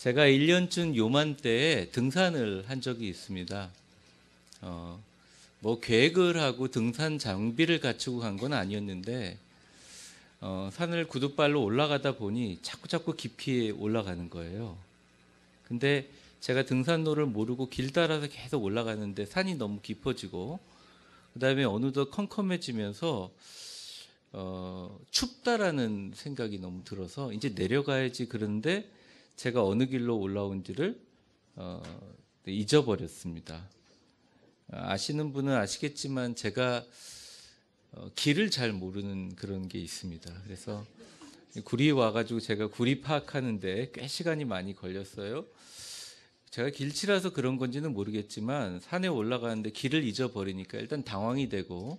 제가 1년쯤 요맘때에 등산을 한 적이 있습니다. 뭐 계획을 하고 등산 장비를 갖추고 간 건 아니었는데 산을 구둣발로 올라가다 보니 자꾸 깊이 올라가는 거예요. 근데 제가 등산로를 모르고 길 따라서 계속 올라가는데 산이 너무 깊어지고 그다음에 어느덧 컴컴해지면서 춥다라는 생각이 너무 들어서 이제 내려가야지, 그런데 제가 어느 길로 올라온지를 잊어버렸습니다. 아시는 분은 아시겠지만 제가 길을 잘 모르는 그런 게 있습니다. 그래서 구리에 와가지고 제가 구리 파악하는데 꽤 시간이 많이 걸렸어요. 제가 길치라서 그런 건지는 모르겠지만 산에 올라가는데 길을 잊어버리니까 일단 당황이 되고,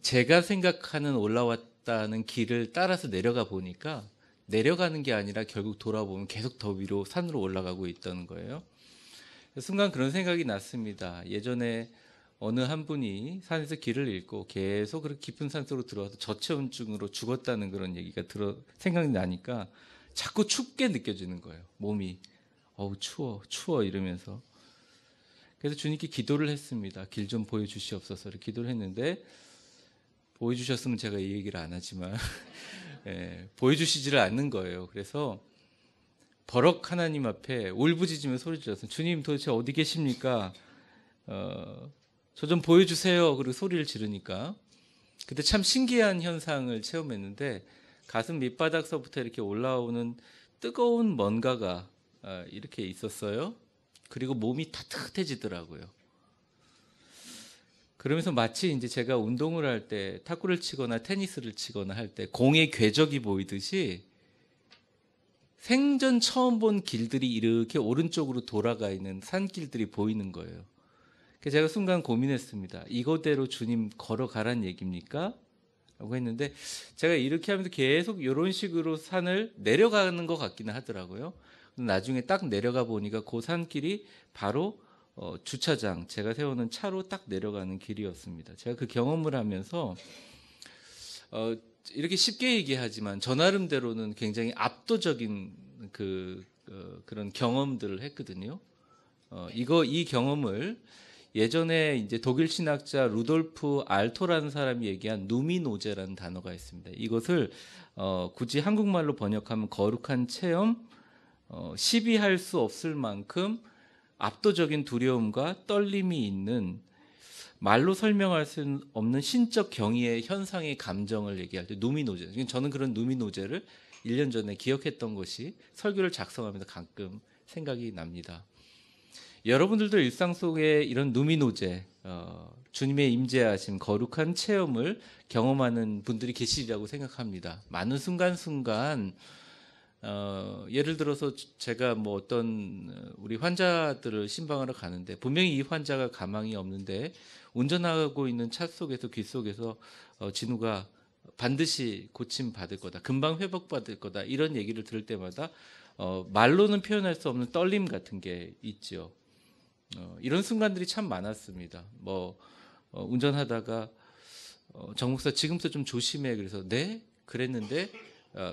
제가 생각하는 올라왔다는 길을 따라서 내려가 보니까 내려가는 게 아니라 결국 돌아보면 계속 더 위로 산으로 올라가고 있다는 거예요. 순간 그런 생각이 났습니다. 예전에 어느 한 분이 산에서 길을 잃고 계속 그렇게 깊은 산속으로 들어와서 저체온증으로 죽었다는 그런 얘기가 생각이 나니까 자꾸 춥게 느껴지는 거예요. 몸이 어우 추워 이러면서. 그래서 주님께 기도를 했습니다. 길 좀 보여주시옵소서 기도를 했는데, 보여주셨으면 제가 이 얘기를 안 하지만 보여주시지를 않는 거예요. 그래서 버럭 하나님 앞에 울부짖으며 소리 질렀어요. 주님 도대체 어디 계십니까? 저 좀 보여주세요. 그리고 소리를 지르니까 그때 참 신기한 현상을 체험했는데, 가슴 밑바닥서부터 이렇게 올라오는 뜨거운 뭔가가 이렇게 있었어요. 그리고 몸이 따뜻해지더라고요. 그러면서 마치 이제 제가 운동을 할 때, 탁구를 치거나 테니스를 치거나 할 때 공의 궤적이 보이듯이 생전 처음 본 길들이 이렇게 오른쪽으로 돌아가 있는 산길들이 보이는 거예요. 그래서 제가 순간 고민했습니다. 이거대로 주님 걸어가란 얘기입니까? 라고 했는데, 제가 이렇게 하면서 계속 이런 식으로 산을 내려가는 것 같기는 하더라고요. 나중에 딱 내려가 보니까 그 산길이 바로 주차장, 제가 세우는 차로 딱 내려가는 길이었습니다. 제가 그 경험을 하면서 이렇게 쉽게 얘기하지만 저 나름대로는 굉장히 압도적인 그런 경험들을 했거든요. 이 경험을 예전에 이제 독일 신학자 루돌프 알토라는 사람이 얘기한 누미노제라는 단어가 있습니다. 이것을 굳이 한국말로 번역하면 거룩한 체험, 시비할 수 없을 만큼 압도적인 두려움과 떨림이 있는, 말로 설명할 수 없는 신적 경이의 현상의 감정을 얘기할 때 누미노제, 저는 그런 누미노제를 1년 전에 기억했던 것이 설교를 작성하면서 가끔 생각이 납니다. 여러분들도 일상 속에 이런 누미노제, 주님의 임재하심, 거룩한 체험을 경험하는 분들이 계시리라고 생각합니다. 많은 순간순간 예를 들어서 제가 뭐 어떤 우리 환자들을 신방하러 가는데, 분명히 이 환자가 가망이 없는데 운전하고 있는 차 속에서 귀 속에서 진우가 반드시 고침 받을 거다, 금방 회복받을 거다, 이런 얘기를 들을 때마다 말로는 표현할 수 없는 떨림 같은 게 있죠. 이런 순간들이 참 많았습니다. 운전하다가 정 목사 지금부터 좀 조심해, 그래서 네? 그랬는데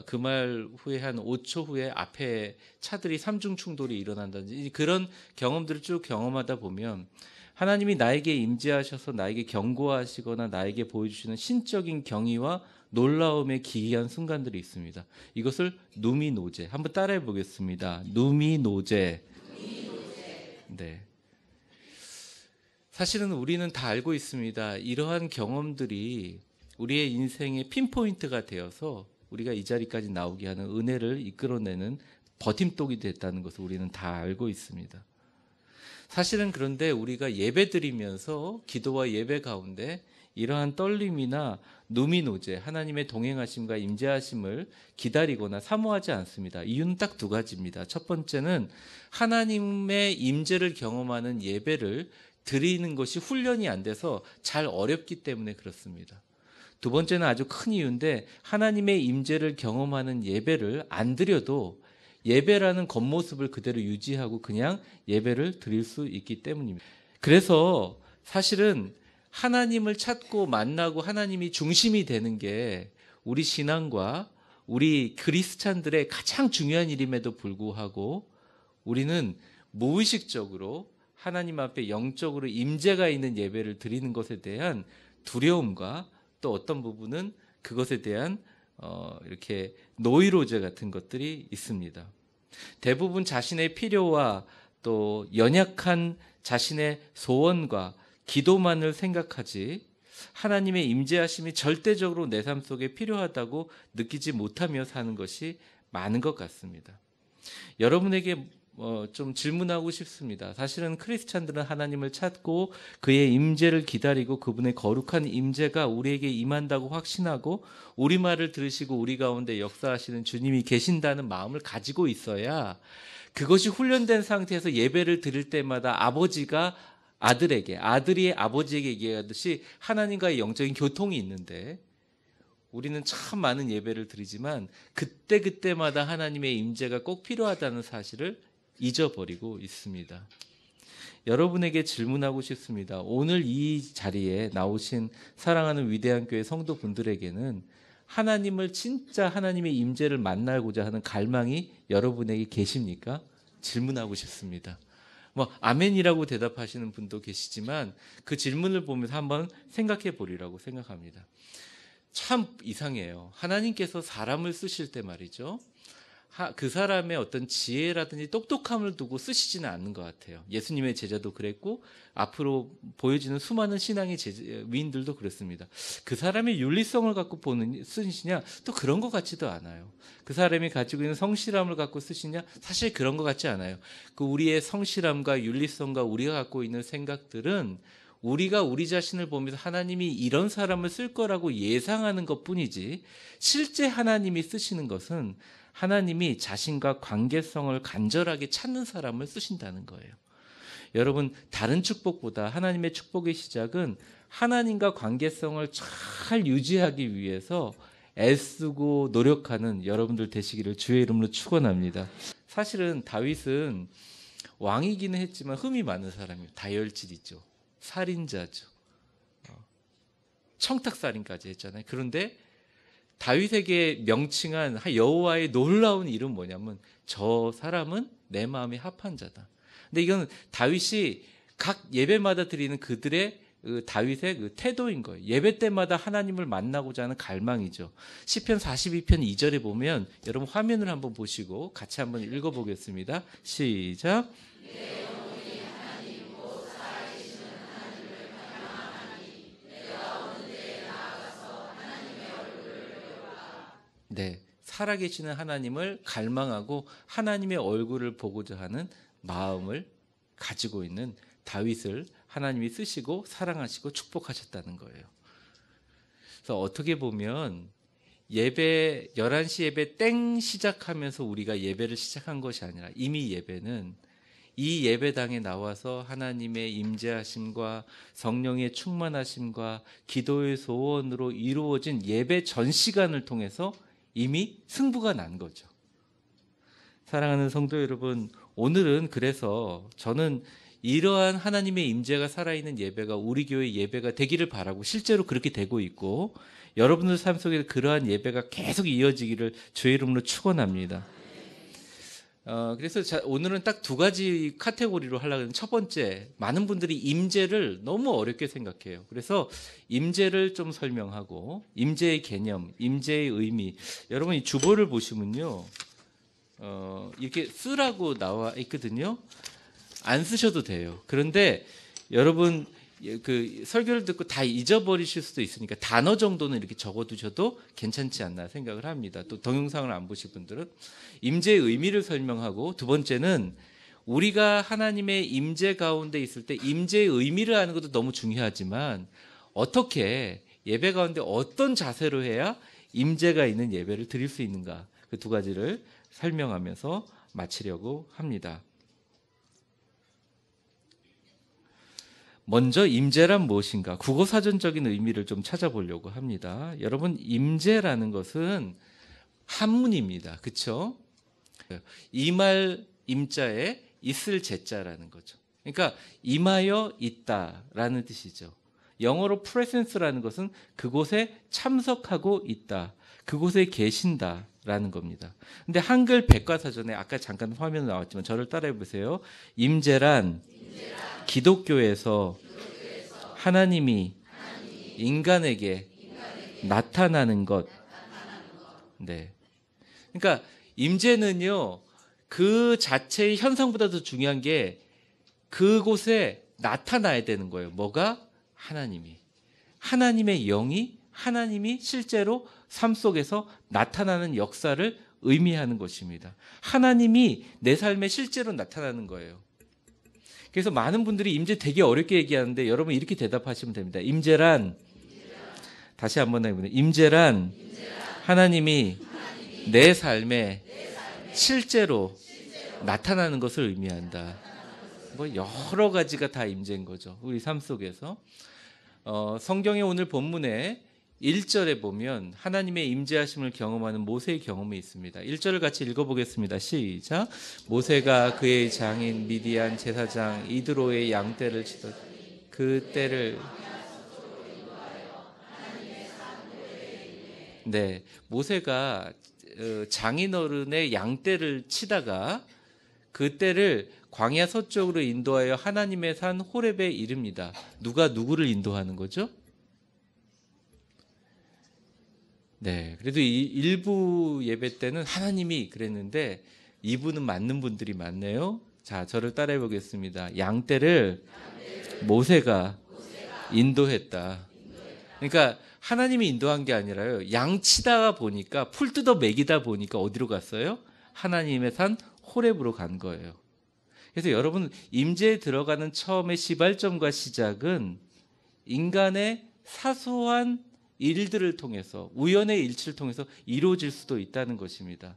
그 말 후에 한 5초 후에 앞에 차들이 삼중 충돌이 일어난다든지 그런 경험들을 쭉 경험하다 보면 하나님이 나에게 임재하셔서 나에게 경고하시거나 나에게 보여주시는 신적인 경이와 놀라움의 기이한 순간들이 있습니다. 이것을 누미노제, 한번 따라해 보겠습니다. 누미노제. 네. 사실은 우리는 다 알고 있습니다. 이러한 경험들이 우리의 인생의 핀포인트가 되어서 우리가 이 자리까지 나오게 하는 은혜를 이끌어내는 버팀목이 됐다는 것을 우리는 다 알고 있습니다. 사실은 그런데 우리가 예배드리면서 기도와 예배 가운데 이러한 떨림이나 누미노제, 하나님의 동행하심과 임재하심을 기다리거나 사모하지 않습니다. 이유는 딱 두 가지입니다. 첫 번째는 하나님의 임재를 경험하는 예배를 드리는 것이 훈련이 안 돼서 잘 어렵기 때문에 그렇습니다. 두 번째는 아주 큰 이유인데, 하나님의 임재를 경험하는 예배를 안 드려도 예배라는 겉모습을 그대로 유지하고 그냥 예배를 드릴 수 있기 때문입니다. 그래서 사실은 하나님을 찾고 만나고 하나님이 중심이 되는 게 우리 신앙과 우리 크리스찬들의 가장 중요한 일임에도 불구하고 우리는 무의식적으로 하나님 앞에 영적으로 임재가 있는 예배를 드리는 것에 대한 두려움과 또 어떤 부분은 그것에 대한 이렇게 노이로제 같은 것들이 있습니다. 대부분 자신의 필요와 또 연약한 자신의 소원과 기도만을 생각하지 하나님의 임재하심이 절대적으로 내 삶 속에 필요하다고 느끼지 못하며 사는 것이 많은 것 같습니다. 여러분에게 좀 질문하고 싶습니다. 사실은 크리스찬들은 하나님을 찾고 그의 임재를 기다리고 그분의 거룩한 임재가 우리에게 임한다고 확신하고 우리 말을 들으시고 우리 가운데 역사하시는 주님이 계신다는 마음을 가지고 있어야 그것이 훈련된 상태에서 예배를 드릴 때마다 아버지가 아들에게, 아들이 아버지에게 얘기하듯이 하나님과의 영적인 교통이 있는데 우리는 참 많은 예배를 드리지만 그때그때마다 하나님의 임재가 꼭 필요하다는 사실을 잊어버리고 있습니다. 여러분에게 질문하고 싶습니다. 오늘 이 자리에 나오신 사랑하는 위대한 교회 성도분들에게는 하나님을 진짜 하나님의 임재를 만나고자 하는 갈망이 여러분에게 계십니까? 질문하고 싶습니다. 아멘이라고 대답하시는 분도 계시지만 그 질문을 보면서 한번 생각해 보리라고 생각합니다. 참 이상해요. 하나님께서 사람을 쓰실 때 말이죠. 그 사람의 어떤 지혜라든지 똑똑함을 두고 쓰시지는 않는 것 같아요. 예수님의 제자도 그랬고 앞으로 보여지는 수많은 신앙의 위인들도 그렇습니다. 그 사람의 윤리성을 갖고 쓰시냐? 또 그런 것 같지도 않아요. 그 사람이 가지고 있는 성실함을 갖고 쓰시냐? 사실 그런 것 같지 않아요. 그 우리의 성실함과 윤리성과 우리가 갖고 있는 생각들은 우리가 우리 자신을 보면서 하나님이 이런 사람을 쓸 거라고 예상하는 것뿐이지 실제 하나님이 쓰시는 것은 하나님이 자신과 관계성을 간절하게 찾는 사람을 쓰신다는 거예요. 여러분, 다른 축복보다 하나님의 축복의 시작은 하나님과 관계성을 잘 유지하기 위해서 애쓰고 노력하는 여러분들 되시기를 주의 이름으로 축원합니다. 사실은 다윗은 왕이기는 했지만 흠이 많은 사람이에요. 다혈질이죠. 살인자죠. 청탁살인까지 했잖아요. 그런데 다윗에게 명칭한 여호와의 놀라운 이름 뭐냐면 저 사람은 내 마음에 합한 자다. 근데 이건 다윗이 각 예배마다 드리는 그들의 다윗의 그 태도인 거예요. 예배 때마다 하나님을 만나고자 하는 갈망이죠. 시편 42편 2절에 보면 여러분 화면을 한번 보시고 같이 한번 읽어보겠습니다. 시작. 네, 살아계시는 하나님을 갈망하고 하나님의 얼굴을 보고자 하는 마음을 가지고 있는 다윗을 하나님이 쓰시고 사랑하시고 축복하셨다는 거예요. 그래서 어떻게 보면 예배 11시 예배 땡 시작하면서 우리가 예배를 시작한 것이 아니라 이미 예배는 이 예배당에 나와서 하나님의 임재하심과 성령의 충만하심과 기도의 소원으로 이루어진 예배 전 시간을 통해서 이미 승부가 난 거죠. 사랑하는 성도 여러분, 오늘은 그래서 저는 이러한 하나님의 임재가 살아있는 예배가 우리 교회 예배가 되기를 바라고 실제로 그렇게 되고 있고 여러분들 삶 속에 그러한 예배가 계속 이어지기를 주의 이름으로 축원합니다. 그래서 오늘은 딱 두 가지 카테고리로 하려고 하는 첫 번째, 많은 분들이 임재를 너무 어렵게 생각해요. 그래서 임재를 좀 설명하고 임재의 개념, 임재의 의미. 여러분 이 주보를 보시면요, 이렇게 쓰라고 나와 있거든요. 안 쓰셔도 돼요. 그런데 여러분 그 설교를 듣고 다 잊어버리실 수도 있으니까 단어 정도는 이렇게 적어두셔도 괜찮지 않나 생각을 합니다. 또 동영상을 안 보실 분들은 임재의 의미를 설명하고, 두 번째는 우리가 하나님의 임재 가운데 있을 때 임재의 의미를 아는 것도 너무 중요하지만 어떻게 예배 가운데 어떤 자세로 해야 임재가 있는 예배를 드릴 수 있는가, 그 두 가지를 설명하면서 마치려고 합니다. 먼저 임재란 무엇인가, 국어사전적인 의미를 좀 찾아보려고 합니다. 여러분, 임재라는 것은 한문입니다. 그렇죠? 임할 임자에 있을 제자라는 거죠. 그러니까 임하여 있다라는 뜻이죠. 영어로 presence라는 것은 그곳에 참석하고 있다. 그곳에 계신다라는 겁니다. 근데 한글 백과사전에 아까 잠깐 화면에 나왔지만 저를 따라해 보세요. 임재란 기독교에서 하나님이 인간에게 나타나는 것. 네. 그러니까 임재는요, 그 자체의 현상보다도 중요한 게 그곳에 나타나야 되는 거예요. 뭐가? 하나님이. 하나님의 영이, 하나님이 실제로 삶 속에서 나타나는 역사를 의미하는 것입니다. 하나님이 내 삶에 실제로 나타나는 거예요. 그래서 많은 분들이 임재 되게 어렵게 얘기하는데 여러분 이렇게 대답하시면 됩니다. 임재란, 다시 한번 해보세요. 임재란 하나님이 내 삶에 실제로 나타나는 것을 의미한다. 뭐 여러 가지가 다 임재인 거죠. 우리 삶 속에서. 성경의 오늘 본문에 1절에 보면 하나님의 임재하심을 경험하는 모세의 경험이 있습니다. 1절을 같이 읽어보겠습니다. 시작. 모세가 그의 장인 미디안 제사장 이드로의 양떼를 치던 그 떼를 네, 모세가 장인어른의 양떼를 치다가 그 떼를 광야 서쪽으로 인도하여 하나님의 산 호렙에 이릅니다. 누가 누구를 인도하는 거죠? 네, 그래도 이 일부 예배 때는 하나님이 그랬는데 2부는 맞는 분들이 많네요. 자, 저를 따라해 보겠습니다. 양떼를 모세가 인도했다. 그러니까 하나님이 인도한 게 아니라요. 양 치다가 보니까 풀 뜯어 먹이다 보니까 어디로 갔어요? 하나님의 산 호렙으로 간 거예요. 그래서 여러분 임재에 들어가는 처음의 시발점과 시작은 인간의 사소한 일들을 통해서 우연의 일치를 통해서 이루어질 수도 있다는 것입니다.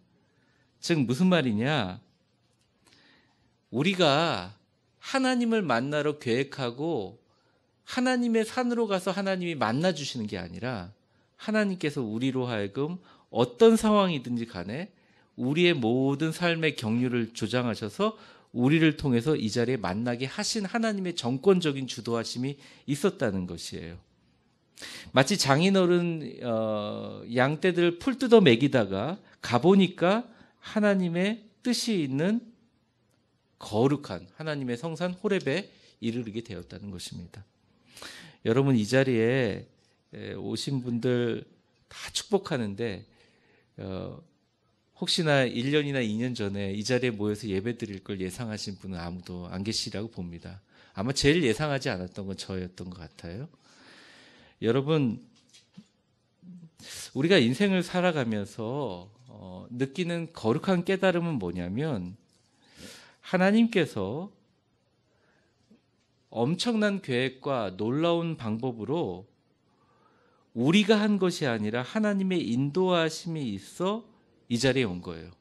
즉 무슨 말이냐? 우리가 하나님을 만나러 계획하고 하나님의 산으로 가서 하나님이 만나 주시는 게 아니라 하나님께서 우리로 하여금 어떤 상황이든지 간에 우리의 모든 삶의 경륜을 조장하셔서 우리를 통해서 이 자리에 만나게 하신 하나님의 정권적인 주도하심이 있었다는 것이에요. 마치 장인어른 양떼들 풀 뜯어 먹이다가 가보니까 하나님의 뜻이 있는 거룩한 하나님의 성산 호렙에 이르게 되었다는 것입니다. 여러분 이 자리에 오신 분들 다 축복하는데 혹시나 1년이나 2년 전에 이 자리에 모여서 예배 드릴 걸 예상하신 분은 아무도 안 계시라고 봅니다. 아마 제일 예상하지 않았던 건 저였던 것 같아요. 여러분 우리가 인생을 살아가면서 느끼는 거룩한 깨달음은 뭐냐면 하나님께서 엄청난 계획과 놀라운 방법으로 우리가 한 것이 아니라 하나님의 인도하심이 있어 이 자리에 온 거예요.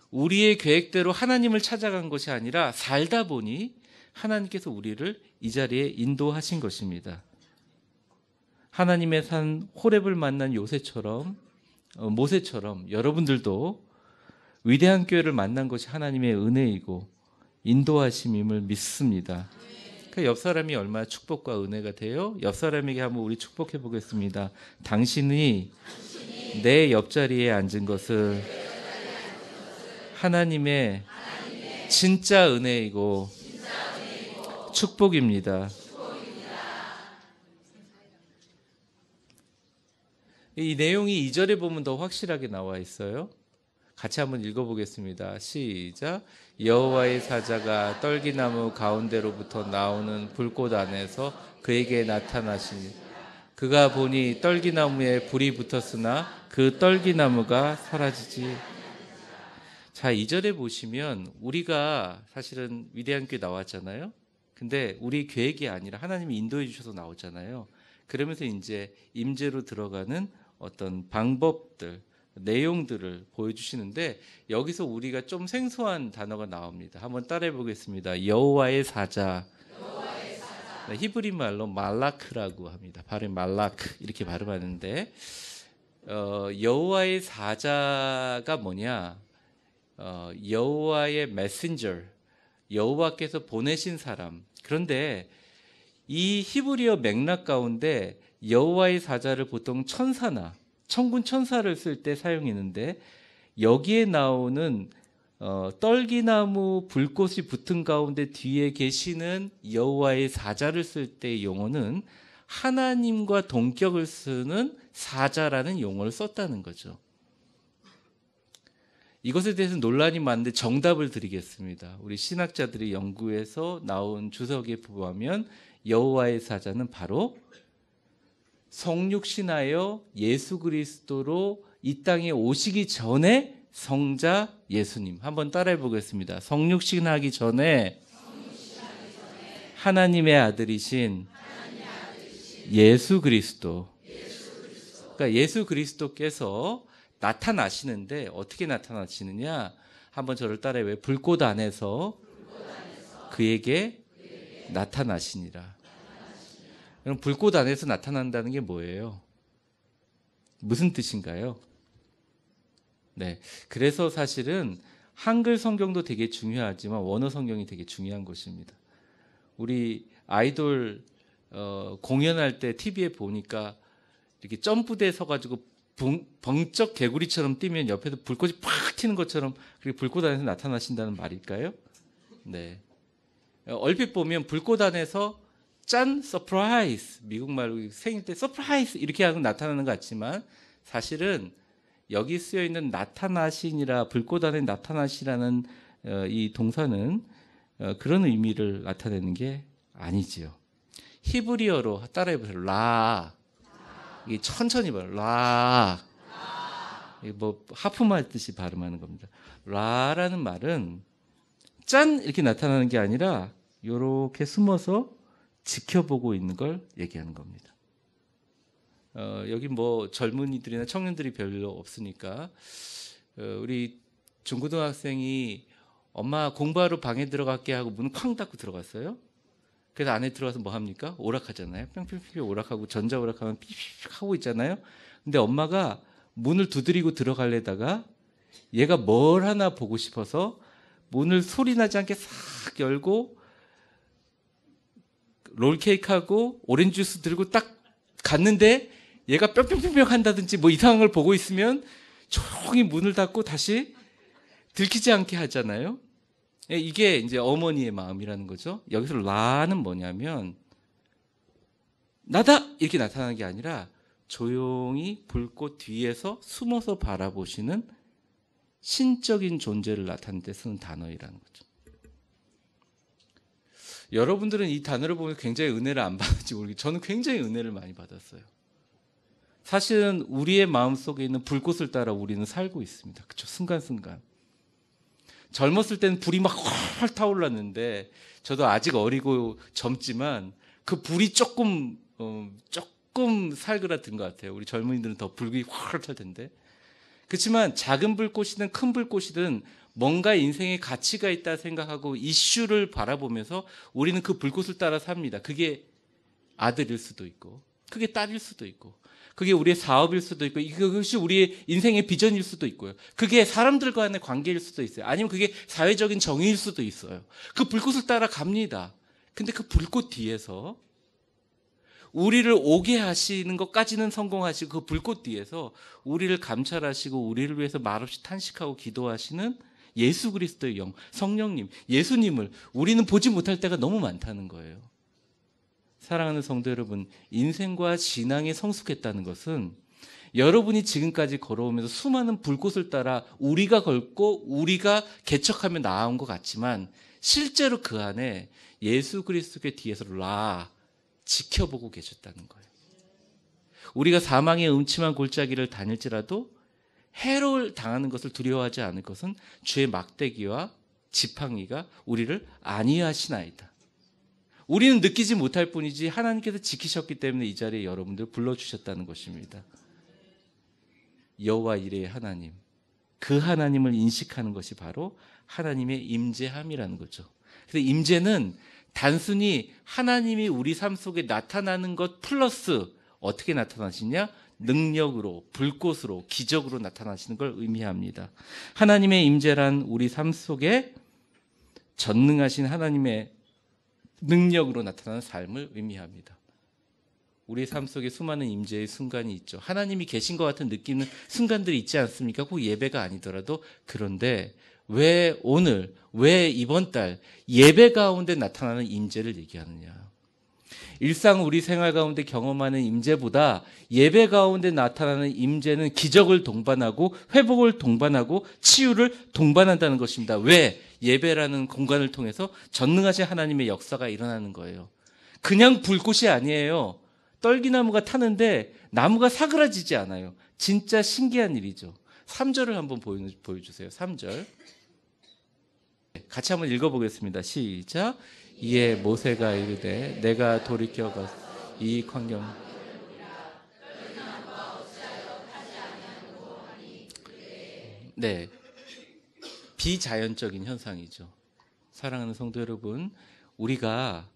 우리의 계획대로 하나님을 찾아간 것이 아니라 살다 보니 하나님께서 우리를 이 자리에 인도하신 것입니다. 하나님의 산 호렙을 만난 모세처럼 여러분들도 위대한 교회를 만난 것이 하나님의 은혜이고 인도하심임을 믿습니다. 그러니까 옆 사람이 얼마나 축복과 은혜가 돼요? 옆 사람에게 한번 우리 축복해 보겠습니다. 당신이 내 옆자리에 앉은 것을 하나님의 진짜 은혜이고 축복입니다. 이 내용이 2절에 보면 더 확실하게 나와 있어요. 같이 한번 읽어보겠습니다. 시작. 여호와의 사자가 떨기나무 가운데로부터 나오는 불꽃 안에서 그에게 나타나시니 그가 보니 떨기나무에 불이 붙었으나 그 떨기나무가 사라지지. 자, 2절에 보시면 우리가 사실은 위대한 교회 나왔잖아요. 근데 우리 계획이 아니라 하나님이 인도해 주셔서 나오잖아요. 그러면서 이제 임재로 들어가는 어떤 방법들, 내용들을 보여주시는데 여기서 우리가 좀 생소한 단어가 나옵니다. 한번 따라해 보겠습니다. 여호와의 사자. 네, 히브리 말로 말라크라고 합니다. 발음 말라크 이렇게 발음하는데 여호와의 사자가 뭐냐? 여호와의 메신저, 여호와께서 보내신 사람. 그런데 이 히브리어 맥락 가운데 여호와의 사자를 보통 천사나 천군 천사를 쓸 때 사용했는데 여기에 나오는 떨기나무 불꽃이 붙은 가운데 뒤에 계시는 여호와의 사자를 쓸 때 용어는 하나님과 동격을 쓰는 사자라는 용어를 썼다는 거죠. 이것에 대해서 논란이 많은데 정답을 드리겠습니다. 우리 신학자들이 연구해서 나온 주석에 보면 여호와의 사자는 바로 성육신하여 예수 그리스도로 이 땅에 오시기 전에 성자 예수님. 한번 따라해 보겠습니다. 성육신하기 전에 하나님의 아들이신 예수 그리스도. 그러니까 예수 그리스도께서 나타나시는데 어떻게 나타나시느냐? 한번 저를 따라해. 불꽃 안에서 그에게 나타나시니라. 그럼 불꽃 안에서 나타난다는 게 뭐예요? 무슨 뜻인가요? 네, 그래서 사실은 한글 성경도 되게 중요하지만 원어 성경이 되게 중요한 것입니다. 우리 아이돌 공연할 때 TV에 보니까 이렇게 점프대에 서가지고 벙쩍 개구리처럼 뛰면 옆에서 불꽃이 팍 튀는 것처럼 그렇게 불꽃 안에서 나타나신다는 말일까요? 네. 얼핏 보면 불꽃 안에서 짠 서프라이즈, 미국 말로 생일 때 서프라이즈 이렇게 하고 나타나는 것 같지만 사실은 여기 쓰여 있는 나타나시니라, 불꽃 안에 나타나시라는 이 동사는 그런 의미를 나타내는 게 아니지요. 히브리어로 따라해보세요. 라. 이게 천천히 봐요. 라. 이게 뭐 하품할 듯이 발음하는 겁니다. 라라는 말은 짠 이렇게 나타나는 게 아니라 이렇게 숨어서 지켜보고 있는 걸 얘기하는 겁니다. 여기 뭐 젊은이들이나 청년들이 별로 없으니까 우리 중고등학생이 엄마 공부하러 방에 들어갈게 하고 문 쾅 닫고 들어갔어요. 그래서 안에 들어가서 뭐 합니까? 오락하잖아요. 뿅뿅뿅 오락하고 전자오락하면 삐삐삐 하고 있잖아요. 근데 엄마가 문을 두드리고 들어가려다가 얘가 뭘 하나 보고 싶어서 문을 소리 나지 않게 싹 열고 롤케이크하고 오렌지 주스 들고 딱 갔는데 얘가 뿅뿅뿅뿅 한다든지 뭐 이상한 걸 보고 있으면 조용히 문을 닫고 다시 들키지 않게 하잖아요. 이게 이제 어머니의 마음이라는 거죠. 여기서 라는 뭐냐면 나다 이렇게 나타나는 게 아니라 조용히 불꽃 뒤에서 숨어서 바라보시는 신적인 존재를 나타낼 때 쓰는 단어이라는 거죠. 여러분들은 이 단어를 보면 굉장히 은혜를 안 받을지 모르겠지만 저는 굉장히 은혜를 많이 받았어요. 사실은 우리의 마음속에 있는 불꽃을 따라 우리는 살고 있습니다. 그렇죠? 순간순간. 젊었을 때는 불이 막 활 타올랐는데 저도 아직 어리고 젊지만 그 불이 조금 살그라든 것 같아요. 우리 젊은이들은 더 불이 활 탈 텐데. 그렇지만 작은 불꽃이든 큰 불꽃이든 뭔가 인생에 가치가 있다 생각하고 이슈를 바라보면서 우리는 그 불꽃을 따라 삽니다. 그게 아들일 수도 있고 그게 딸일 수도 있고 그게 우리의 사업일 수도 있고 그것이 우리의 인생의 비전일 수도 있고요. 그게 사람들 간의 관계일 수도 있어요. 아니면 그게 사회적인 정의일 수도 있어요. 그 불꽃을 따라 갑니다. 근데 그 불꽃 뒤에서 우리를 오게 하시는 것까지는 성공하시고 그 불꽃 뒤에서 우리를 감찰하시고 우리를 위해서 말없이 탄식하고 기도하시는 예수 그리스도의 영, 성령님, 예수님을 우리는 보지 못할 때가 너무 많다는 거예요. 사랑하는 성도 여러분, 인생과 신앙에 성숙했다는 것은 여러분이 지금까지 걸어오면서 수많은 불꽃을 따라 우리가 걷고 우리가 개척하며 나아온 것 같지만 실제로 그 안에 예수 그리스도의 뒤에서 지켜보고 계셨다는 거예요. 우리가 사망의 음침한 골짜기를 다닐지라도 해를 당하는 것을 두려워하지 않을 것은 주의 막대기와 지팡이가 우리를 안위하시나이다. 우리는 느끼지 못할 뿐이지 하나님께서 지키셨기 때문에 이 자리에 여러분들 불러주셨다는 것입니다. 여호와 이레의 하나님, 그 하나님을 인식하는 것이 바로 하나님의 임재함이라는 거죠. 그래서 임재는 단순히 하나님이 우리 삶 속에 나타나는 것 플러스 어떻게 나타나시냐? 능력으로, 불꽃으로, 기적으로 나타나시는 걸 의미합니다. 하나님의 임재란 우리 삶 속에 전능하신 하나님의 능력으로 나타나는 삶을 의미합니다. 우리 삶 속에 수많은 임재의 순간이 있죠. 하나님이 계신 것 같은 느끼는 순간들이 있지 않습니까? 꼭 예배가 아니더라도. 그런데 왜 오늘, 왜 이번 달 예배 가운데 나타나는 임재를 얘기하느냐. 일상 우리 생활 가운데 경험하는 임재보다 예배 가운데 나타나는 임재는 기적을 동반하고 회복을 동반하고 치유를 동반한다는 것입니다. 왜? 예배라는 공간을 통해서 전능하신 하나님의 역사가 일어나는 거예요. 그냥 불꽃이 아니에요. 떨기나무가 타는데 나무가 사그라지지 않아요. 진짜 신기한 일이죠. 3절을 한번 보여주세요. 3절. 같이 한번 읽어보겠습니다. 시작. 이에 모세가 이르되 내가 돌이켜 이 광경. 네, 비자연적인 현상이죠. 사랑하는 성도 여러분, 우리가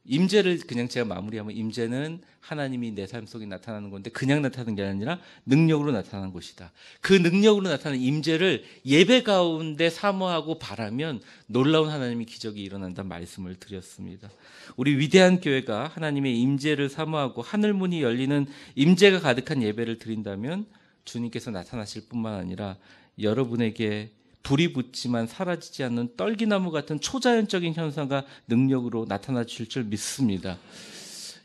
임재를 그냥 제가 마무리하면 임재는 하나님이 내 삶 속에 나타나는 건데 그냥 나타나는 게 아니라 능력으로 나타나는 것이다. 그 능력으로 나타나는 임재를 예배 가운데 사모하고 바라면 놀라운 하나님의 기적이 일어난다는 말씀을 드렸습니다. 우리 위대한 교회가 하나님의 임재를 사모하고 하늘문이 열리는 임재가 가득한 예배를 드린다면 주님께서 나타나실 뿐만 아니라 여러분에게 불이 붙지만 사라지지 않는 떨기나무 같은 초자연적인 현상과 능력으로 나타나 주실 줄 믿습니다.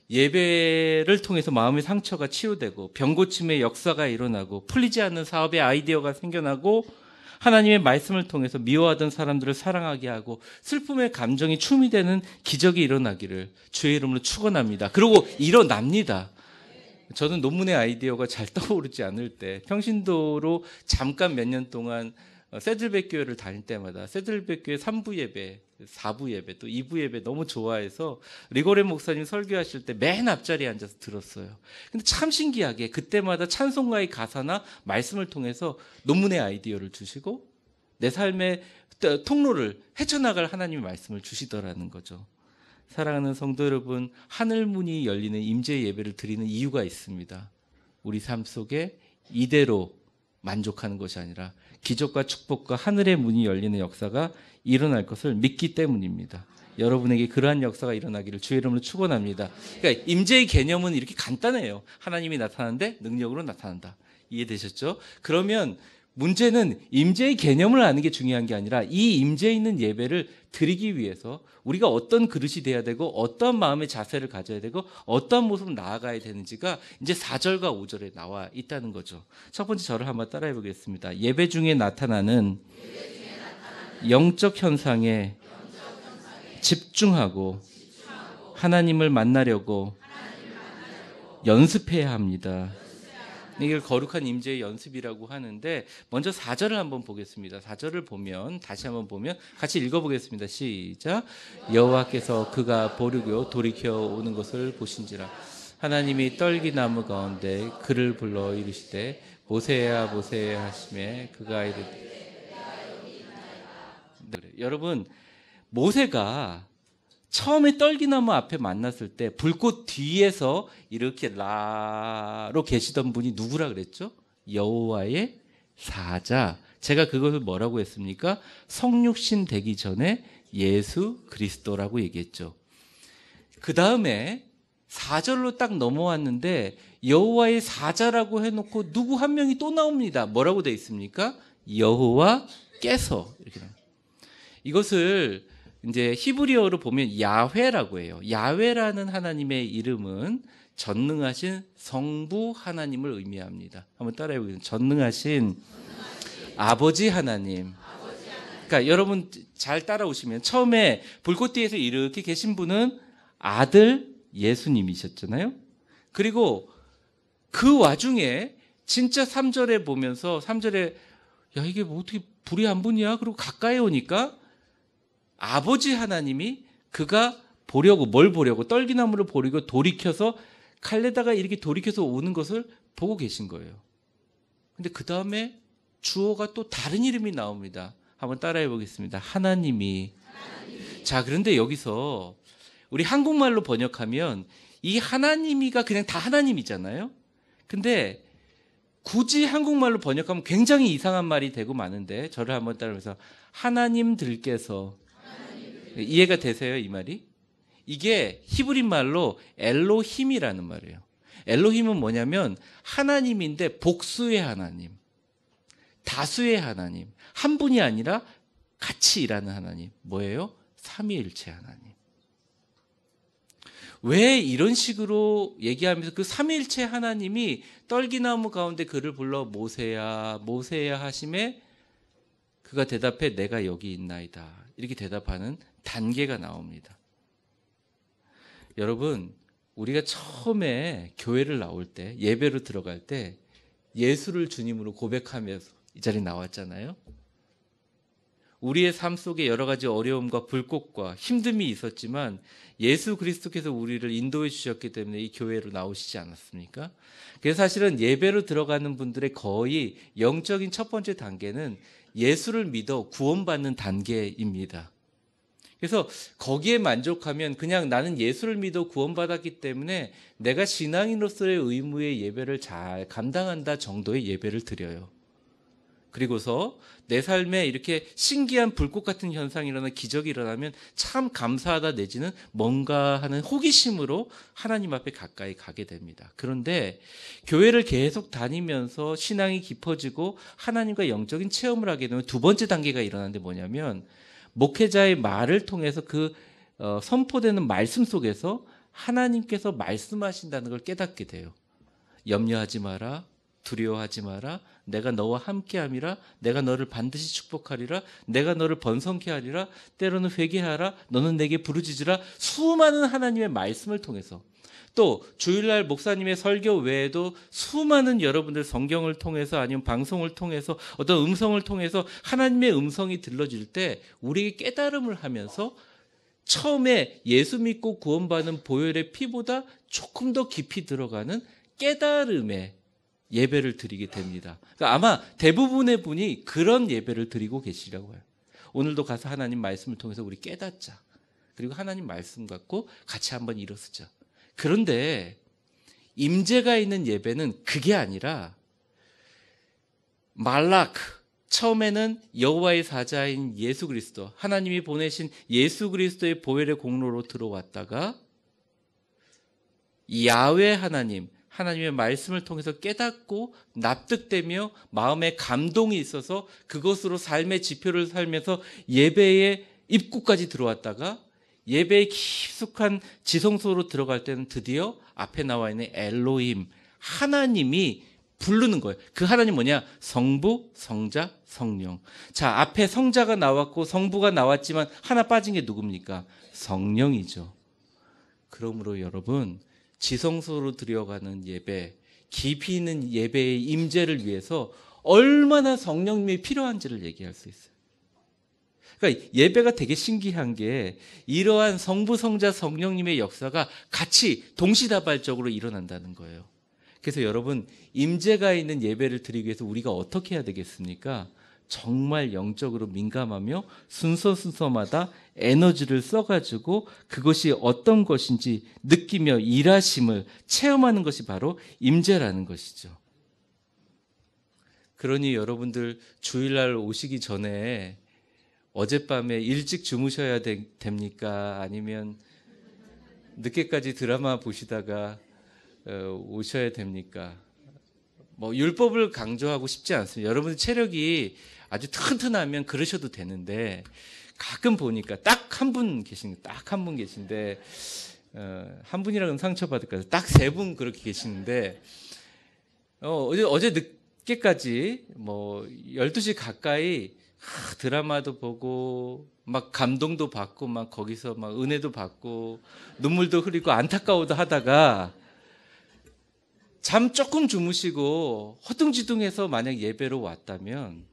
예배를 통해서 마음의 상처가 치유되고 병고침의 역사가 일어나고 풀리지 않는 사업의 아이디어가 생겨나고 하나님의 말씀을 통해서 미워하던 사람들을 사랑하게 하고 슬픔의 감정이 춤이 되는 기적이 일어나기를 주의 이름으로 축원합니다. 그리고 일어납니다. 저는 논문의 아이디어가 잘 떠오르지 않을 때 평신도로 잠깐 몇 년 동안 새들백 교회를 다닐 때마다 새들백 교회 3부 예배, 4부 예배, 또 2부 예배 너무 좋아해서 리고레 목사님 설교하실 때 맨 앞자리에 앉아서 들었어요. 근데 참 신기하게 그때마다 찬송가의 가사나 말씀을 통해서 논문의 아이디어를 주시고 내 삶의 통로를 헤쳐나갈 하나님의 말씀을 주시더라는 거죠. 사랑하는 성도 여러분, 하늘문이 열리는 임재 예배를 드리는 이유가 있습니다. 우리 삶 속에 이대로 만족하는 것이 아니라 기적과 축복과 하늘의 문이 열리는 역사가 일어날 것을 믿기 때문입니다. 여러분에게 그러한 역사가 일어나기를 주의 이름으로 축원합니다. 그러니까 임재의 개념은 이렇게 간단해요. 하나님이 나타나는데 능력으로 나타난다. 이해되셨죠? 그러면 문제는 임재의 개념을 아는 게 중요한 게 아니라 이 임재에 있는 예배를 드리기 위해서 우리가 어떤 그릇이 돼야 되고 어떤 마음의 자세를 가져야 되고 어떤 모습으로 나아가야 되는지가 이제 4절과 5절에 나와 있다는 거죠. 첫 번째 절을 한번 따라해 보겠습니다. 예배 중에 나타나는 영적 현상에 집중하고 하나님을 만나려고 연습해야 합니다. 이걸 거룩한 임재의 연습이라고 하는데 먼저 4절을 한번 보겠습니다. 4절을 보면 다시 한번 보면 같이 읽어보겠습니다. 시작. 여호와께서 그가 보르고 돌이켜 오는 것을 보신지라 하나님이 떨기나무 가운데 그를 불러 이르시되 모세야 모세야 하시매 그가 이르되 여러분 모세가 처음에 떨기나무 앞에 만났을 때 불꽃 뒤에서 이렇게 라로 계시던 분이 누구라 그랬죠? 여호와의 사자. 제가 그것을 뭐라고 했습니까? 성육신 되기 전에 예수 그리스도라고 얘기했죠. 그 다음에 4절로 딱 넘어왔는데 여호와의 사자라고 해놓고 누구 한 명이 또 나옵니다. 뭐라고 되어 있습니까? 여호와께서 이렇게 나옵니다. 이것을 이제 히브리어로 보면 야훼라고 해요. 야훼라는 하나님의 이름은 전능하신 성부 하나님을 의미합니다. 한번 따라해 보겠습니다. 전능하신 아버지 하나님. 그러니까 여러분 잘 따라오시면 처음에 불꽃 뒤에서 이렇게 계신 분은 아들 예수님이셨잖아요. 그리고 그 와중에 진짜 3절에 보면서 3절에 야 이게 뭐 어떻게 불이 안 붙냐? 그리고 가까이 오니까 아버지 하나님이 그가 보려고 뭘 보려고 떨기나무를 보려고 돌이켜서 칼에다가 이렇게 돌이켜서 오는 것을 보고 계신 거예요. 근데 그 다음에 주어가 또 다른 이름이 나옵니다. 한번 따라해 보겠습니다. 하나님이. 자, 그런데 여기서 우리 한국말로 번역하면 이 하나님이가 그냥 다 하나님이잖아요. 근데 굳이 한국말로 번역하면 굉장히 이상한 말이 되고 마는데 저를 한번 따라해서 하나님들께서 이해가 되세요? 이 말이? 이게 히브리 말로 엘로힘이라는 말이에요. 엘로힘은 뭐냐면 하나님인데 복수의 하나님, 다수의 하나님, 한 분이 아니라 같이 일하는 하나님. 뭐예요? 삼위일체 하나님. 왜 이런 식으로 얘기하면서 그 삼위일체 하나님이 떨기나무 가운데 그를 불러 모세야 모세야 하심에 그가 대답해 내가 여기 있나이다. 이렇게 대답하는 단계가 나옵니다. 여러분, 우리가 처음에 교회를 나올 때, 예배로 들어갈 때 예수를 주님으로 고백하면서 이 자리에 나왔잖아요. 우리의 삶 속에 여러 가지 어려움과 불꽃과 힘듦이 있었지만 예수 그리스도께서 우리를 인도해 주셨기 때문에 이 교회로 나오시지 않았습니까? 그래서 사실은 예배로 들어가는 분들의 거의 영적인 첫 번째 단계는 예수를 믿어 구원받는 단계입니다. 그래서 거기에 만족하면 그냥 나는 예수를 믿어 구원받았기 때문에 내가 신앙인으로서의 의무의 예배를 잘 감당한다 정도의 예배를 드려요. 그리고서 내 삶에 이렇게 신기한 불꽃 같은 현상이 일어나 기적이 일어나면 참 감사하다 내지는 뭔가 하는 호기심으로 하나님 앞에 가까이 가게 됩니다. 그런데 교회를 계속 다니면서 신앙이 깊어지고 하나님과 영적인 체험을 하게 되면 두 번째 단계가 일어나는데 뭐냐면 목회자의 말을 통해서 그 선포되는 말씀 속에서 하나님께서 말씀하신다는 걸 깨닫게 돼요. 염려하지 마라. 두려워하지 마라. 내가 너와 함께함이라. 내가 너를 반드시 축복하리라. 내가 너를 번성케 하리라. 때로는 회개하라. 너는 내게 부르짖으라. 수많은 하나님의 말씀을 통해서 또 주일날 목사님의 설교 외에도 수많은 여러분들 성경을 통해서 아니면 방송을 통해서 어떤 음성을 통해서 하나님의 음성이 들려질 때 우리에게 깨달음을 하면서 처음에 예수 믿고 구원받는 보혈의 피보다 조금 더 깊이 들어가는 깨달음의 예배를 드리게 됩니다. 그러니까 아마 대부분의 분이 그런 예배를 드리고 계시라고 해요. 오늘도 가서 하나님 말씀을 통해서 우리 깨닫자. 그리고 하나님 말씀 갖고 같이 한번 일어서자. 그런데 임재가 있는 예배는 그게 아니라 말라크, 처음에는 여호와의 사자인 예수 그리스도, 하나님이 보내신 예수 그리스도의 보혈의 공로로 들어왔다가 야훼 하나님, 하나님의 말씀을 통해서 깨닫고 납득되며 마음에 감동이 있어서 그것으로 삶의 지표를 살면서 예배의 입구까지 들어왔다가 예배의 깊숙한 지성소로 들어갈 때는 드디어 앞에 나와 있는 엘로힘, 하나님이 부르는 거예요. 그 하나님 뭐냐? 성부, 성자, 성령. 자, 앞에 성자가 나왔고 성부가 나왔지만 하나 빠진 게 누굽니까? 성령이죠. 그러므로 여러분, 지성소로 들어가는 예배, 깊이 있는 예배의 임재를 위해서 얼마나 성령님이 필요한지를 얘기할 수 있어요. 그러니까 예배가 되게 신기한 게 이러한 성부, 성자, 성령님의 역사가 같이 동시다발적으로 일어난다는 거예요. 그래서 여러분, 임재가 있는 예배를 드리기 위해서 우리가 어떻게 해야 되겠습니까? 정말 영적으로 민감하며 순서마다 에너지를 써가지고 그것이 어떤 것인지 느끼며 일하심을 체험하는 것이 바로 임재라는 것이죠. 그러니 여러분들 주일날 오시기 전에 어젯밤에 일찍 주무셔야 됩니까? 아니면 늦게까지 드라마 보시다가 오셔야 됩니까? 뭐 율법을 강조하고 싶지 않습니다. 여러분 체력이 아주 튼튼하면 그러셔도 되는데 가끔 보니까 딱 한 분 계신데 한 분이라면 상처받을까요? 딱 세 분 그렇게 계시는데 어제 늦게까지 뭐 12시 가까이 드라마도 보고 막 감동도 받고 막 거기서 막 은혜도 받고 눈물도 흐리고 안타까워도 하다가 잠 조금 주무시고 허둥지둥해서 만약 예배로 왔다면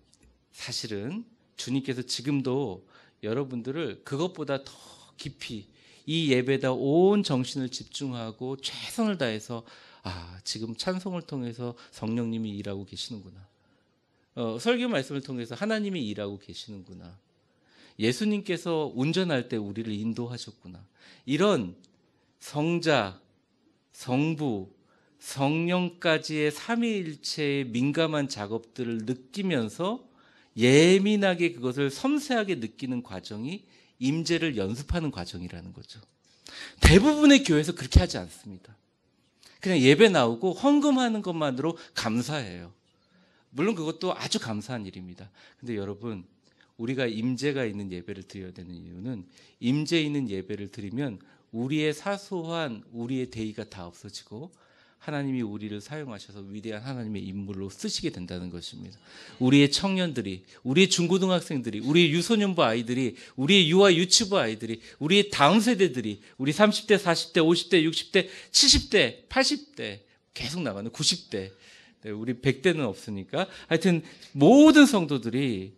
사실은 주님께서 지금도 여러분들을 그것보다 더 깊이 이 예배다 온 정신을 집중하고 최선을 다해서 지금 찬송을 통해서 성령님이 일하고 계시는구나. 설교 말씀을 통해서 하나님이 일하고 계시는구나. 예수님께서 운전할 때 우리를 인도하셨구나. 이런 성자, 성부, 성령까지의 삼위일체의 민감한 작업들을 느끼면서 예민하게 그것을 섬세하게 느끼는 과정이 임재를 연습하는 과정이라는 거죠. 대부분의 교회에서 그렇게 하지 않습니다. 그냥 예배 나오고 헌금하는 것만으로 감사해요. 물론 그것도 아주 감사한 일입니다. 근데 여러분, 우리가 임재가 있는 예배를 드려야 되는 이유는 임재 있는 예배를 드리면 우리의 사소한 우리의 대의가 다 없어지고 하나님이 우리를 사용하셔서 위대한 하나님의 인물로 쓰시게 된다는 것입니다. 우리의 청년들이, 우리의 중고등학생들이, 우리의 유소년부 아이들이, 우리의 유아 유치부 아이들이, 우리의 다음 세대들이, 우리 30대, 40대, 50대, 60대, 70대, 80대, 계속 나가는 90대, 우리 100대는 없으니까 하여튼 모든 성도들이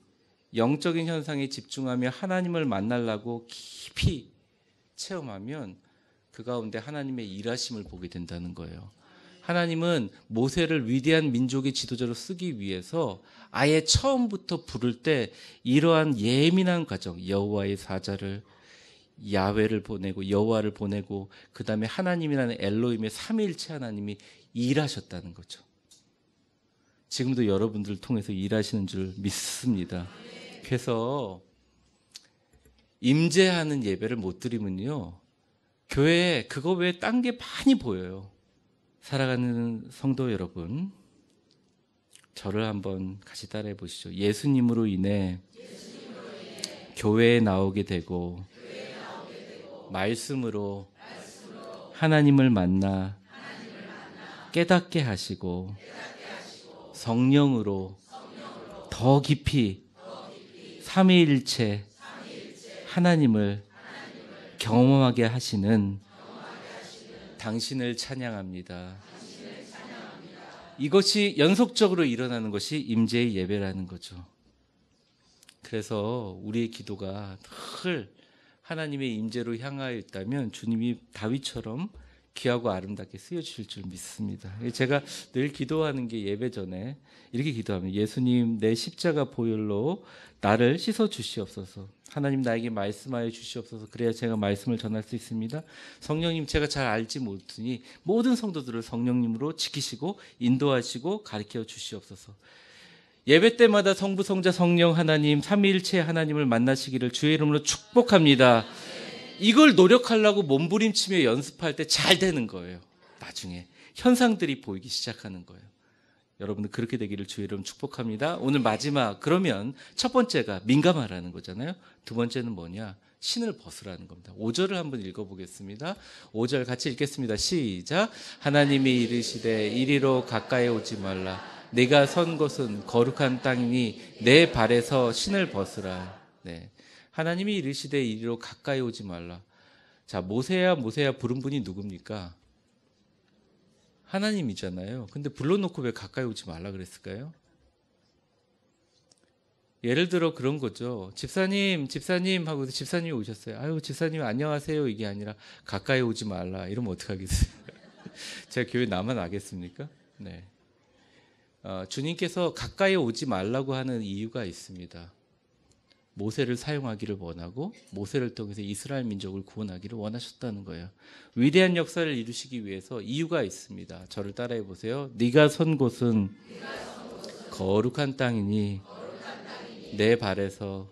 영적인 현상에 집중하며 하나님을 만나려고 깊이 체험하면 그 가운데 하나님의 일하심을 보게 된다는 거예요. 하나님은 모세를 위대한 민족의 지도자로 쓰기 위해서 아예 처음부터 부를 때 이러한 예민한 과정, 여호와의 사자를, 야훼를 보내고 여호와를 보내고 그 다음에 하나님이라는 엘로힘의 삼위일체 하나님이 일하셨다는 거죠. 지금도 여러분들을 통해서 일하시는 줄 믿습니다. 그래서 임재하는 예배를 못 드리면요, 교회에 그거 외에 딴 게 많이 보여요. 살아가는 성도 여러분, 저를 한번 같이 따라해 보시죠. 예수님으로 인해 교회에 나오게 되고 말씀으로 하나님을 만나 깨닫게 하시고 성령으로 더 깊이 삼위일체 하나님을 경험하게 하시는 당신을 찬양합니다. 이것이 연속적으로 일어나는 것이 임재의 예배라는 거죠. 그래서 우리의 기도가 늘 하나님의 임재로 향하여 있다면 주님이 다윗처럼 귀하고 아름답게 쓰여주실 줄 믿습니다. 제가 늘 기도하는 게 예배 전에 이렇게 기도합니다. 예수님, 내 십자가 보혈로 나를 씻어 주시옵소서. 하나님, 나에게 말씀하여 주시옵소서. 그래야 제가 말씀을 전할 수 있습니다. 성령님, 제가 잘 알지 못하니 모든 성도들을 성령님으로 지키시고 인도하시고 가르쳐 주시옵소서. 예배 때마다 성부, 성자, 성령 하나님, 삼위일체 하나님을 만나시기를 주의 이름으로 축복합니다. 이걸 노력하려고 몸부림치며 연습할 때 잘 되는 거예요. 나중에 현상들이 보이기 시작하는 거예요. 여러분들 그렇게 되기를 주의 이름 축복합니다. 오늘 마지막, 그러면 첫 번째가 민감하라는 거잖아요. 두 번째는 뭐냐? 신을 벗으라는 겁니다. 5절을 한번 읽어보겠습니다. 5절 같이 읽겠습니다. 시작. 하나님이 이르시되 이리로 가까이 오지 말라. 네가 선 곳은 거룩한 땅이니 내 발에서 신을 벗으라. 네. 하나님이 이르시되 이리로 가까이 오지 말라. 자, 모세야 부른 분이 누굽니까? 하나님이잖아요. 근데 불러놓고 왜 가까이 오지 말라 그랬을까요? 예를 들어 그런 거죠. 집사님 하고 집사님이 오셨어요. 아유, 집사님 안녕하세요 이게 아니라 가까이 오지 말라 이러면 어떡하겠어요? 제가 교회 나만 아겠습니까? 네. 주님께서 가까이 오지 말라고 하는 이유가 있습니다. 모세를 사용하기를 원하고 모세를 통해서 이스라엘 민족을 구원하기를 원하셨다는 거예요. 위대한 역사를 이루시기 위해서 이유가 있습니다. 저를 따라해 보세요. 네가 선 곳은 거룩한 땅이니 내 발에서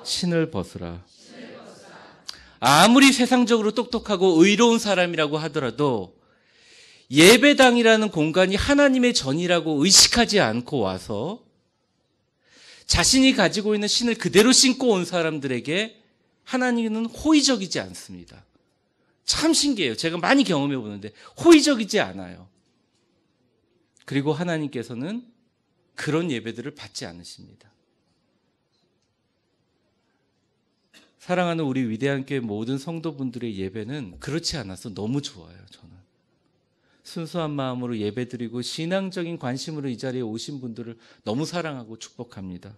신을 벗으라. 아무리 세상적으로 똑똑하고 의로운 사람이라고 하더라도 예배당이라는 공간이 하나님의 전이라고 의식하지 않고 와서 자신이 가지고 있는 신을 그대로 신고 온 사람들에게 하나님은 호의적이지 않습니다. 참 신기해요. 제가 많이 경험해 보는데 호의적이지 않아요. 그리고 하나님께서는 그런 예배들을 받지 않으십니다. 사랑하는 우리 위대한 교회 모든 성도분들의 예배는 그렇지 않아서 너무 좋아요. 저는 순수한 마음으로 예배드리고 신앙적인 관심으로 이 자리에 오신 분들을 너무 사랑하고 축복합니다.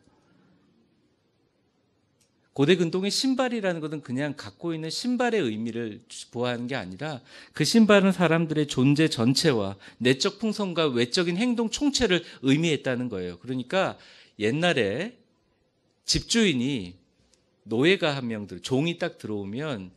고대 근동의 신발이라는 것은 그냥 갖고 있는 신발의 의미를 보호하는 게 아니라 그 신발은 사람들의 존재 전체와 내적 풍성과 외적인 행동 총체를 의미했다는 거예요. 그러니까 옛날에 집주인이 노예가 한 명 종이 딱 들어오면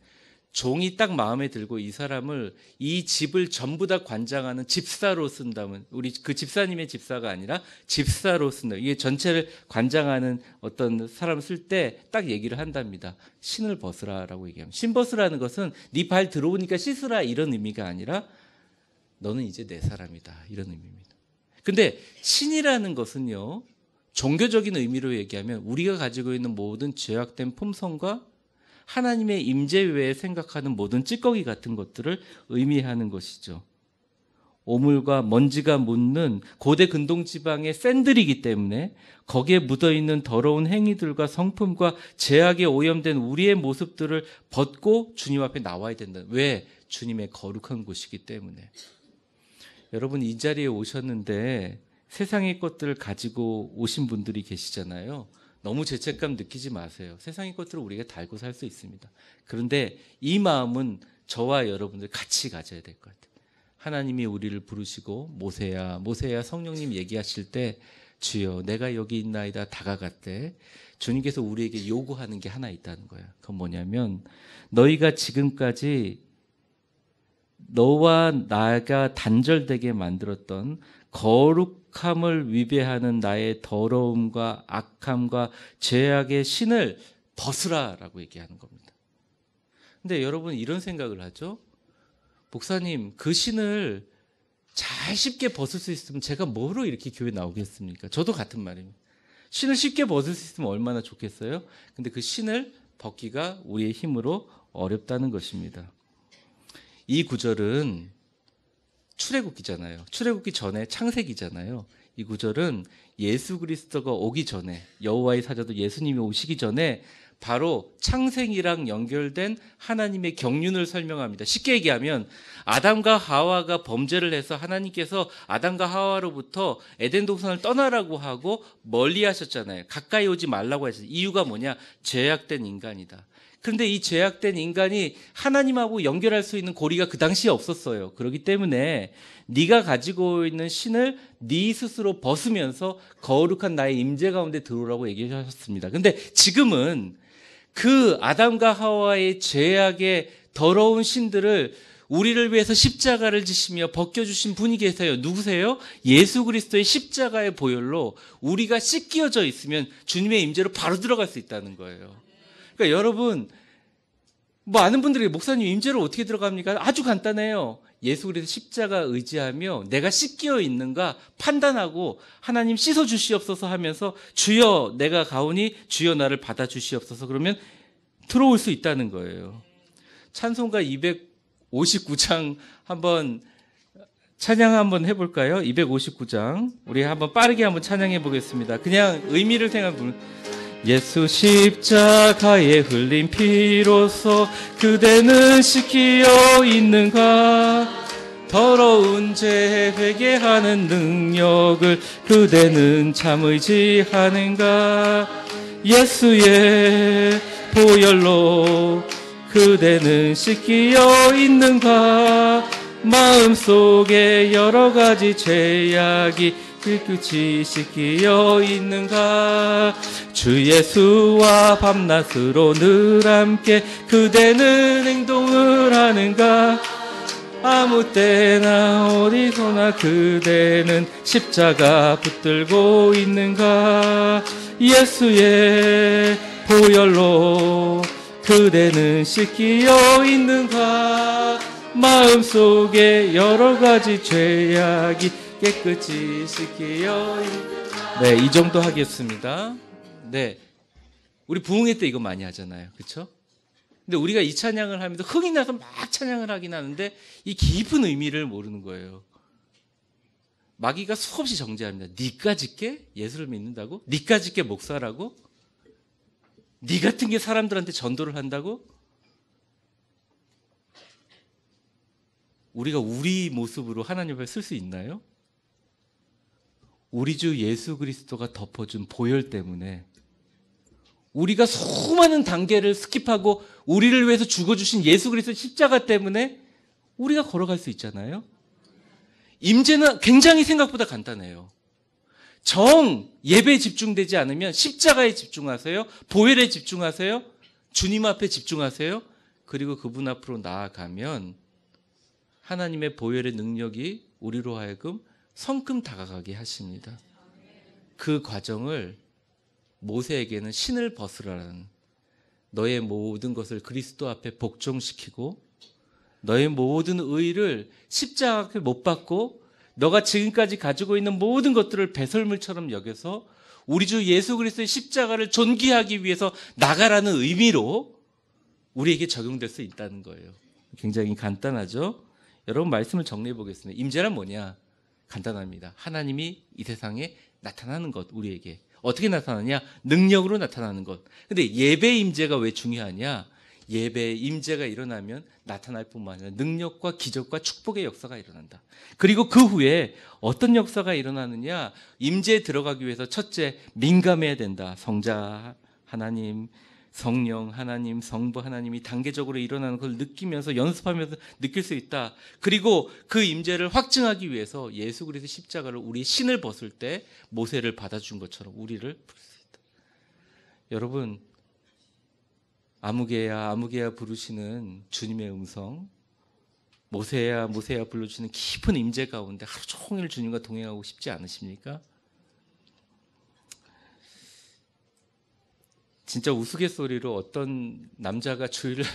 종이 딱 마음에 들고 이 사람을 이 집을 전부 다 관장하는 집사로 쓴다면, 우리 그 집사님의 집사가 아니라 집사로 쓴다. 이게 전체를 관장하는 어떤 사람 쓸 때 딱 얘기를 한답니다. 신을 벗으라라고 얘기합니다. 신 벗으라는 것은 네 발 들어오니까 씻으라 이런 의미가 아니라 너는 이제 내 사람이다. 이런 의미입니다. 근데 신이라는 것은요, 종교적인 의미로 얘기하면 우리가 가지고 있는 모든 죄악된 품성과 하나님의 임재 외에 생각하는 모든 찌꺼기 같은 것들을 의미하는 것이죠. 오물과 먼지가 묻는 고대 근동지방의 샌들이기 때문에 거기에 묻어있는 더러운 행위들과 성품과 죄악에 오염된 우리의 모습들을 벗고 주님 앞에 나와야 된다. 왜? 주님의 거룩한 곳이기 때문에. 여러분, 이 자리에 오셨는데 세상의 것들을 가지고 오신 분들이 계시잖아요. 너무 죄책감 느끼지 마세요. 세상의 것들을 우리가 달고 살 수 있습니다. 그런데 이 마음은 저와 여러분들 같이 가져야 될 것 같아요. 하나님이 우리를 부르시고 모세야 모세야 성령님 얘기하실 때 주여 내가 여기 있나이다 다가갔대. 주님께서 우리에게 요구하는 게 하나 있다는 거예요. 그건 뭐냐면 너희가 지금까지 너와 나가 단절되게 만들었던 거룩함을 위배하는 나의 더러움과 악함과 죄악의 신을 벗으라라고 얘기하는 겁니다. 근데 여러분 이런 생각을 하죠. 목사님, 그 신을 잘 쉽게 벗을 수 있으면 제가 뭐로 이렇게 교회 나오겠습니까? 저도 같은 말입니다. 신을 쉽게 벗을 수 있으면 얼마나 좋겠어요? 근데 그 신을 벗기가 우리의 힘으로 어렵다는 것입니다. 이 구절은 출애굽기잖아요. 출애굽기 전에 창세기잖아요. 이 구절은 예수 그리스도가 오기 전에, 여호와의 사자도 예수님이 오시기 전에 바로 창생이랑 연결된 하나님의 경륜을 설명합니다. 쉽게 얘기하면 아담과 하와가 범죄를 해서 하나님께서 아담과 하와로부터 에덴 동산을 떠나라고 하고 멀리 하셨잖아요. 가까이 오지 말라고 하셨어요. 이유가 뭐냐? 죄악된 인간이다. 그런데 이 죄악된 인간이 하나님하고 연결할 수 있는 고리가 그 당시에 없었어요. 그렇기 때문에 네가 가지고 있는 신을 네 스스로 벗으면서 거룩한 나의 임재 가운데 들어오라고 얘기하셨습니다. 근데 지금은 그 아담과 하와의 죄악의 더러운 신들을 우리를 위해서 십자가를 지시며 벗겨주신 분이 계세요. 누구세요? 예수 그리스도의 십자가의 보혈로 우리가 씻겨져 있으면 주님의 임재로 바로 들어갈 수 있다는 거예요. 그러니까 여러분, 아는 분들이 목사님 임재로 어떻게 들어갑니까? 아주 간단해요. 예수 그리스도 십자가 의지하며 내가 씻겨 있는가 판단하고 하나님 씻어 주시옵소서 하면서 주여 내가 가오니 주여 나를 받아 주시옵소서 그러면 들어올 수 있다는 거예요. 찬송가 259장 한번 찬양 한번 해볼까요? 259장 우리 한번 빠르게 한번 찬양해 보겠습니다. 그냥 의미를 생각하면 예수 십자가에 흘린 피로써 그대는 씻기어 있는가 더러운 죄 회개하는 능력을 그대는 참 의지하는가 예수의 보혈로 그대는 씻기어 있는가 마음속에 여러 가지 죄악이 깨끗이 씻기어 있는가 주 예수와 밤낮으로 늘 함께 그대는 행동을 하는가 아무 때나 어디서나 그대는 십자가 붙들고 있는가 예수의 보혈로 그대는 씻기어 있는가 마음속에 여러 가지 죄악이 깨끗이 씻기어 네, 이 정도 하겠습니다. 네, 우리 부흥회 때 이거 많이 하잖아요. 그렇죠? 근데 우리가 이 찬양을 하면서 흥이 나서 막 찬양을 하긴 하는데 이 깊은 의미를 모르는 거예요. 마귀가 수없이 정죄합니다. 니까짓게 예수를 믿는다고? 니까짓게 목사라고? 니 같은 게 사람들한테 전도를 한다고? 우리가 우리 모습으로 하나님 앞에 쓸 수 있나요? 우리 주 예수 그리스도가 덮어준 보혈 때문에 우리가 수많은 단계를 스킵하고 우리를 위해서 죽어주신 예수 그리스도 십자가 때문에 우리가 걸어갈 수 있잖아요. 임재는 굉장히 생각보다 간단해요. 예배에 집중되지 않으면 십자가에 집중하세요. 보혈에 집중하세요. 주님 앞에 집중하세요. 그리고 그분 앞으로 나아가면 하나님의 보혈의 능력이 우리로 하여금 성큼 다가가게 하십니다. 그 과정을 모세에게는 신을 벗으라는 너의 모든 것을 그리스도 앞에 복종시키고 너의 모든 의의를 십자가에 못 박고 너가 지금까지 가지고 있는 모든 것들을 배설물처럼 여겨서 우리 주 예수 그리스도의 십자가를 존귀하기 위해서 나가라는 의미로 우리에게 적용될 수 있다는 거예요. 굉장히 간단하죠? 여러분 말씀을 정리해 보겠습니다. 임재란 뭐냐? 간단합니다. 하나님이 이 세상에 나타나는 것, 우리에게. 어떻게 나타나냐? 능력으로 나타나는 것. 근데 예배 임재가 왜 중요하냐? 예배 임재가 일어나면 나타날 뿐만 아니라 능력과 기적과 축복의 역사가 일어난다. 그리고 그 후에 어떤 역사가 일어나느냐? 임재에 들어가기 위해서 첫째, 민감해야 된다. 성자 하나님, 성령 하나님, 성부 하나님이 단계적으로 일어나는 걸 느끼면서 연습하면서 느낄 수 있다. 그리고 그 임재를 확증하기 위해서 예수 그리스도 십자가를 우리 신을 벗을 때 모세를 받아준 것처럼 우리를 부를 수 있다. 여러분, 아무개야 아무개야 부르시는 주님의 음성, 모세야 모세야 불러주시는 깊은 임재 가운데 하루 종일 주님과 동행하고 싶지 않으십니까? 진짜 우스갯소리로 어떤 남자가 주일을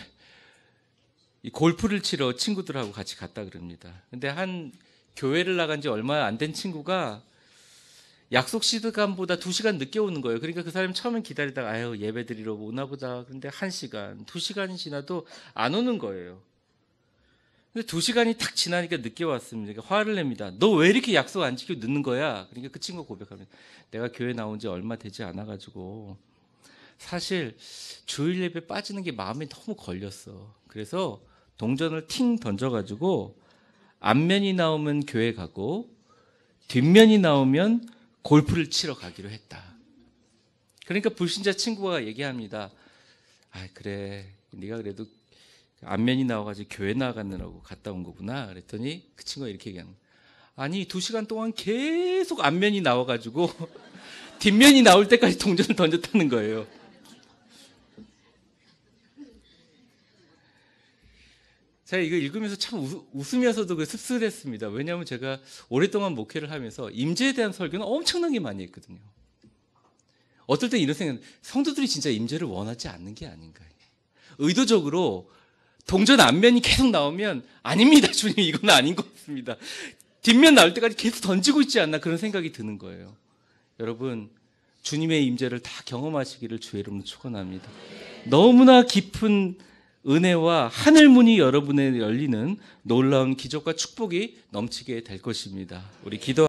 골프를 치러 친구들하고 같이 갔다 그럽니다. 근데 한 교회를 나간 지 얼마 안 된 친구가 약속 시간보다 2시간 늦게 오는 거예요. 그러니까 그 사람이 처음엔 기다리다가 아유 예배 드리러 오나 보다. 그런데 1시간, 2시간이 지나도 안 오는 거예요. 근데 2시간이 탁 지나니까 늦게 왔습니다. 그러니까 화를 냅니다. 너 왜 이렇게 약속 안 지키고 늦는 거야? 그러니까 그 친구가 고백합니다. 내가 교회 나온 지 얼마 되지 않아가지고 사실 주일 예배 빠지는 게 마음에 너무 걸렸어. 그래서 동전을 팅 던져가지고 앞면이 나오면 교회 가고 뒷면이 나오면 골프를 치러 가기로 했다. 그러니까 불신자 친구가 얘기합니다. 아 그래 네가 그래도 앞면이 나와가지고 교회 나가느라고 갔다 온 거구나. 그랬더니 그 친구가 이렇게 얘기하는 거야. 아니 2시간 동안 계속 앞면이 나와가지고 뒷면이 나올 때까지 동전을 던졌다는 거예요. 제가 이거 읽으면서 참 웃으면서도 그 씁쓸했습니다. 왜냐하면 제가 오랫동안 목회를 하면서 임재에 대한 설교는 엄청나게 많이 했거든요. 어떨 땐 이런 생각, 성도들이 진짜 임재를 원하지 않는 게 아닌가. 의도적으로 동전 앞면이 계속 나오면 아닙니다. 주님 이건 아닌 것 같습니다. 뒷면 나올 때까지 계속 던지고 있지 않나 그런 생각이 드는 거예요. 여러분 주님의 임재를 다 경험하시기를 주의 이름으로 축원합니다. 너무나 깊은 은혜와 하늘문이 여러분에 열리는 놀라운 기적과 축복이 넘치게 될 것입니다. 우리 기도